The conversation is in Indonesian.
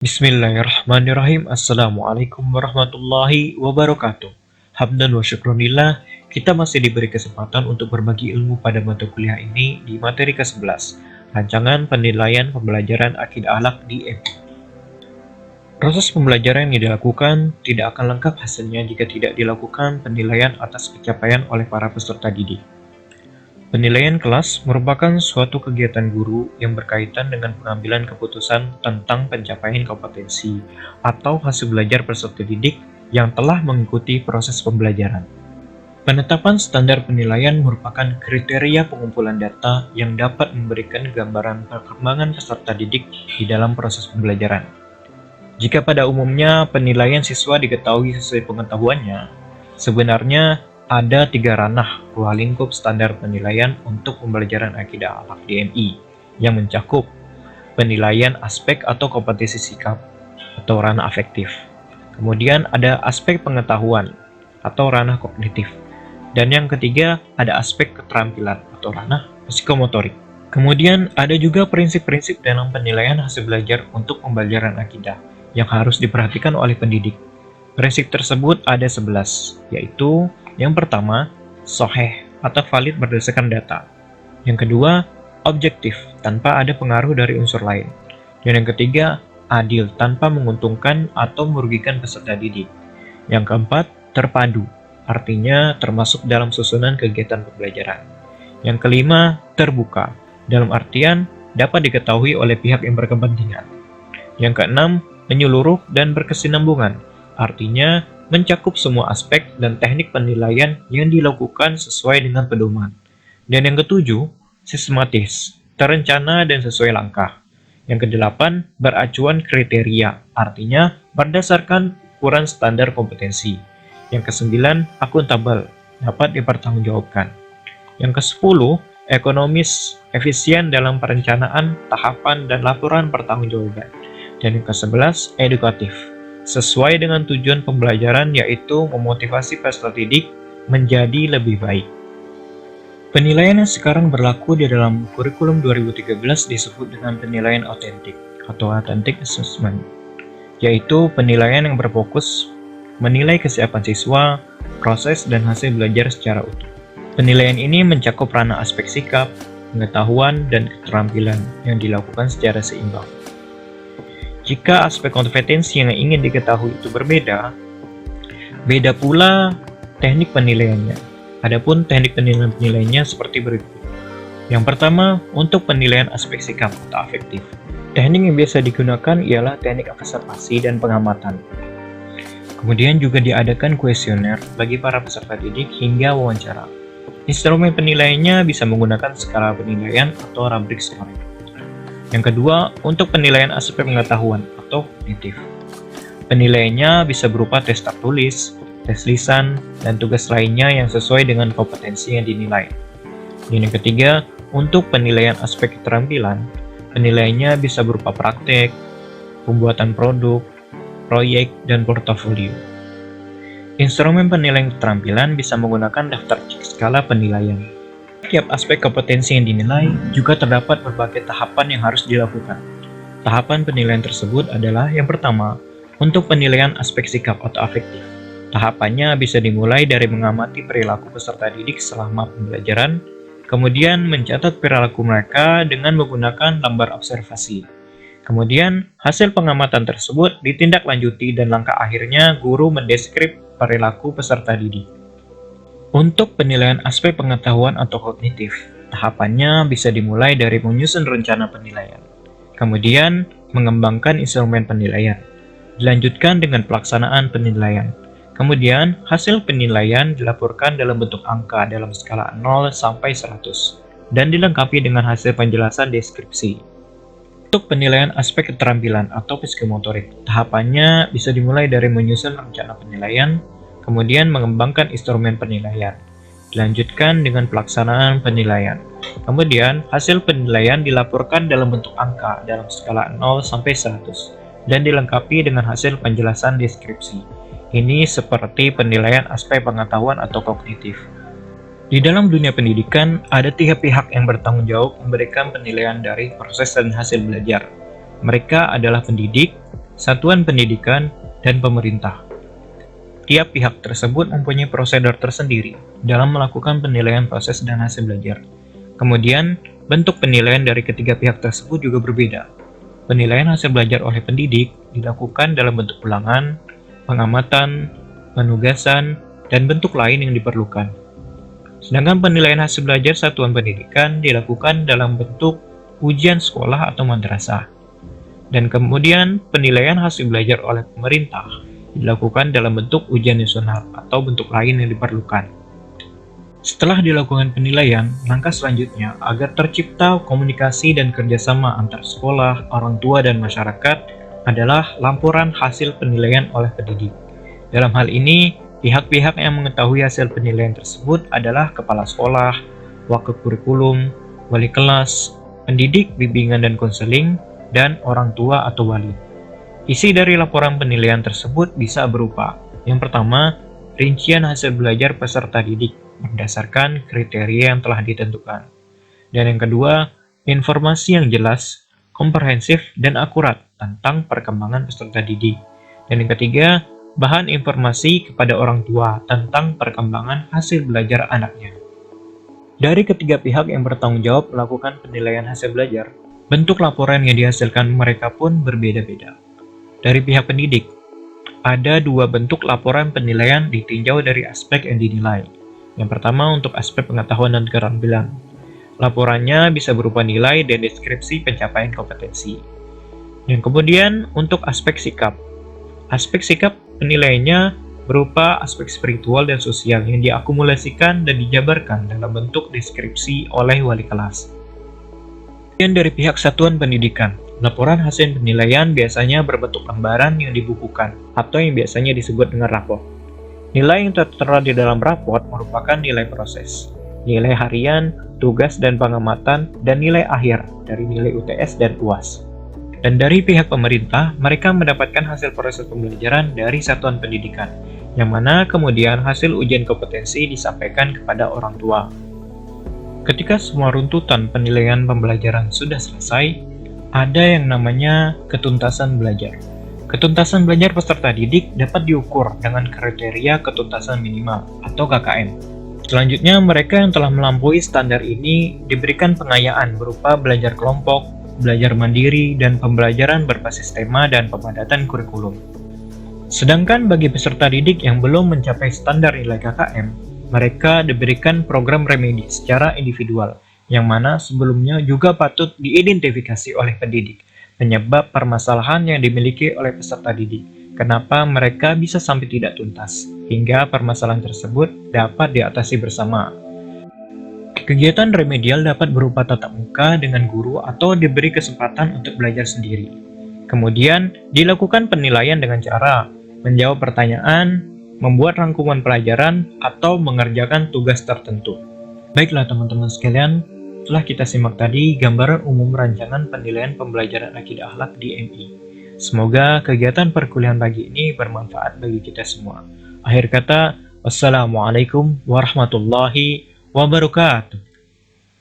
Bismillahirrahmanirrahim. Assalamualaikum warahmatullahi wabarakatuh. Hamdan wa syukronillah, kita masih diberi kesempatan untuk berbagi ilmu pada mata kuliah ini di materi ke-11, Rancangan Penilaian Pembelajaran Akidah Akhlak di MI. Proses pembelajaran yang dilakukan tidak akan lengkap hasilnya jika tidak dilakukan penilaian atas pencapaian oleh para peserta didik. Penilaian kelas merupakan suatu kegiatan guru yang berkaitan dengan pengambilan keputusan tentang pencapaian kompetensi atau hasil belajar peserta didik yang telah mengikuti proses pembelajaran. Penetapan standar penilaian merupakan kriteria pengumpulan data yang dapat memberikan gambaran perkembangan peserta didik di dalam proses pembelajaran. Jika pada umumnya penilaian siswa diketahui sesuai pengetahuannya, sebenarnya ada 3 ranah ruang lingkup standar penilaian untuk pembelajaran akidah akhlak DMI yang mencakup penilaian aspek atau kompetensi sikap atau ranah afektif. Kemudian ada aspek pengetahuan atau ranah kognitif. Dan yang ketiga ada aspek keterampilan atau ranah psikomotorik. Kemudian ada juga prinsip-prinsip dalam penilaian hasil belajar untuk pembelajaran akidah yang harus diperhatikan oleh pendidik. Prinsip tersebut ada 11, yaitu yang pertama, sahih atau valid berdasarkan data. Yang kedua, objektif tanpa ada pengaruh dari unsur lain. Dan yang ketiga, adil tanpa menguntungkan atau merugikan peserta didik. Yang keempat, terpadu, artinya termasuk dalam susunan kegiatan pembelajaran. Yang kelima, terbuka, dalam artian dapat diketahui oleh pihak yang berkepentingan. Yang keenam, menyeluruh dan berkesinambungan, artinya mencakup semua aspek dan teknik penilaian yang dilakukan sesuai dengan pedoman. Dan yang ketujuh, sistematis, terencana dan sesuai langkah. Yang kedelapan, beracuan kriteria, artinya berdasarkan ukuran standar kompetensi. Yang kesembilan, akuntabel, dapat dipertanggungjawabkan. Yang kesepuluh, ekonomis, efisien dalam perencanaan, tahapan, dan laporan pertanggungjawaban. Dan yang ke-11, edukatif, sesuai dengan tujuan pembelajaran yaitu memotivasi peserta didik menjadi lebih baik. Penilaian yang sekarang berlaku di dalam kurikulum 2013 disebut dengan penilaian otentik atau authentic assessment, yaitu penilaian yang berfokus menilai kesiapan siswa, proses, dan hasil belajar secara utuh. Penilaian ini mencakup ranah aspek sikap, pengetahuan, dan keterampilan yang dilakukan secara seimbang. Jika aspek kompetensi yang ingin diketahui itu berbeda, beda pula teknik penilaiannya. Adapun teknik penilaiannya seperti berikut. Yang pertama, untuk penilaian aspek sikap atau afektif. Teknik yang biasa digunakan ialah teknik observasi dan pengamatan. Kemudian juga diadakan kuesioner bagi para peserta didik hingga wawancara. Instrumen penilaiannya bisa menggunakan skala penilaian atau rubrik scoring. Yang kedua, untuk penilaian aspek pengetahuan atau kognitif. Penilaiannya bisa berupa tes tertulis, tes lisan, dan tugas lainnya yang sesuai dengan kompetensi yang dinilai. Dan yang ketiga, untuk penilaian aspek keterampilan, penilaiannya bisa berupa praktek, pembuatan produk, proyek, dan portofolio. Instrumen penilaian keterampilan bisa menggunakan daftar skala penilaian. Setiap aspek kompetensi yang dinilai juga terdapat berbagai tahapan yang harus dilakukan. Tahapan penilaian tersebut adalah yang pertama, untuk penilaian aspek sikap atau afektif. Tahapannya bisa dimulai dari mengamati perilaku peserta didik selama pembelajaran, kemudian mencatat perilaku mereka dengan menggunakan lembar observasi. Kemudian, hasil pengamatan tersebut ditindaklanjuti dan langkah akhirnya guru mendeskrip perilaku peserta didik. Untuk penilaian aspek pengetahuan atau kognitif, tahapannya bisa dimulai dari menyusun rencana penilaian, kemudian mengembangkan instrumen penilaian, dilanjutkan dengan pelaksanaan penilaian, kemudian hasil penilaian dilaporkan dalam bentuk angka dalam skala 0 sampai 100, dan dilengkapi dengan hasil penjelasan deskripsi. Untuk penilaian aspek keterampilan atau psikomotorik, tahapannya bisa dimulai dari menyusun rencana penilaian, kemudian mengembangkan instrumen penilaian, dilanjutkan dengan pelaksanaan penilaian. Kemudian, hasil penilaian dilaporkan dalam bentuk angka dalam skala 0 sampai 100 dan dilengkapi dengan hasil penjelasan deskripsi. Ini seperti penilaian aspek pengetahuan atau kognitif. Di dalam dunia pendidikan, ada 3 pihak yang bertanggung jawab memberikan penilaian dari proses dan hasil belajar. Mereka adalah pendidik, satuan pendidikan, dan pemerintah. Tiap pihak tersebut mempunyai prosedur tersendiri dalam melakukan penilaian proses dan hasil belajar. Kemudian, bentuk penilaian dari ketiga pihak tersebut juga berbeda. Penilaian hasil belajar oleh pendidik dilakukan dalam bentuk ulangan, pengamatan, penugasan, dan bentuk lain yang diperlukan. Sedangkan penilaian hasil belajar satuan pendidikan dilakukan dalam bentuk ujian sekolah atau madrasah. Dan kemudian penilaian hasil belajar oleh pemerintah dilakukan dalam bentuk ujian nasional atau bentuk lain yang diperlukan. Setelah dilakukan penilaian, langkah selanjutnya agar tercipta komunikasi dan kerjasama antar sekolah, orang tua, dan masyarakat adalah laporan hasil penilaian oleh pendidik. Dalam hal ini, pihak-pihak yang mengetahui hasil penilaian tersebut adalah kepala sekolah, wakil kurikulum, wali kelas, pendidik, bimbingan dan konseling, dan orang tua atau wali. Isi dari laporan penilaian tersebut bisa berupa: yang pertama, rincian hasil belajar peserta didik berdasarkan kriteria yang telah ditentukan. Dan yang kedua, informasi yang jelas, komprehensif, dan akurat tentang perkembangan peserta didik. Dan yang ketiga, bahan informasi kepada orang tua tentang perkembangan hasil belajar anaknya. Dari ketiga pihak yang bertanggung jawab melakukan penilaian hasil belajar, bentuk laporan yang dihasilkan mereka pun berbeda-beda. Dari pihak pendidik, ada dua bentuk laporan penilaian ditinjau dari aspek yang dinilai. Yang pertama untuk aspek pengetahuan dan keterampilan. Laporannya bisa berupa nilai dan deskripsi pencapaian kompetensi. Yang kemudian untuk aspek sikap. Aspek sikap penilaiannya berupa aspek spiritual dan sosial yang diakumulasikan dan dijabarkan dalam bentuk deskripsi oleh wali kelas. Kemudian dari pihak satuan pendidikan, laporan hasil penilaian biasanya berbentuk lembaran yang dibukukan atau yang biasanya disebut dengan rapor. Nilai yang tertera di dalam rapor merupakan nilai proses, nilai harian, tugas dan pengamatan, dan nilai akhir dari nilai UTS dan UAS. Dan dari pihak pemerintah, mereka mendapatkan hasil proses pembelajaran dari satuan pendidikan, yang mana kemudian hasil ujian kompetensi disampaikan kepada orang tua. Ketika semua runtutan penilaian pembelajaran sudah selesai, ada yang namanya ketuntasan belajar. Ketuntasan belajar peserta didik dapat diukur dengan kriteria ketuntasan minimal atau KKM. Selanjutnya, mereka yang telah melampaui standar ini diberikan pengayaan berupa belajar kelompok, belajar mandiri, dan pembelajaran berbasis tema dan pemadatan kurikulum. Sedangkan bagi peserta didik yang belum mencapai standar nilai KKM, mereka diberikan program remedi secara individual, yang mana sebelumnya juga patut diidentifikasi oleh pendidik, penyebab permasalahan yang dimiliki oleh peserta didik, kenapa mereka bisa sampai tidak tuntas, hingga permasalahan tersebut dapat diatasi bersama. Kegiatan remedial dapat berupa tatap muka dengan guru atau diberi kesempatan untuk belajar sendiri. Kemudian, dilakukan penilaian dengan cara menjawab pertanyaan, membuat rangkuman pelajaran, atau mengerjakan tugas tertentu. Baiklah teman-teman sekalian, telah kita simak tadi gambaran umum rancangan penilaian pembelajaran akidah akhlak di MI. Semoga kegiatan perkuliahan pagi ini bermanfaat bagi kita semua. Akhir kata, wassalamualaikum warahmatullahi wabarakatuh.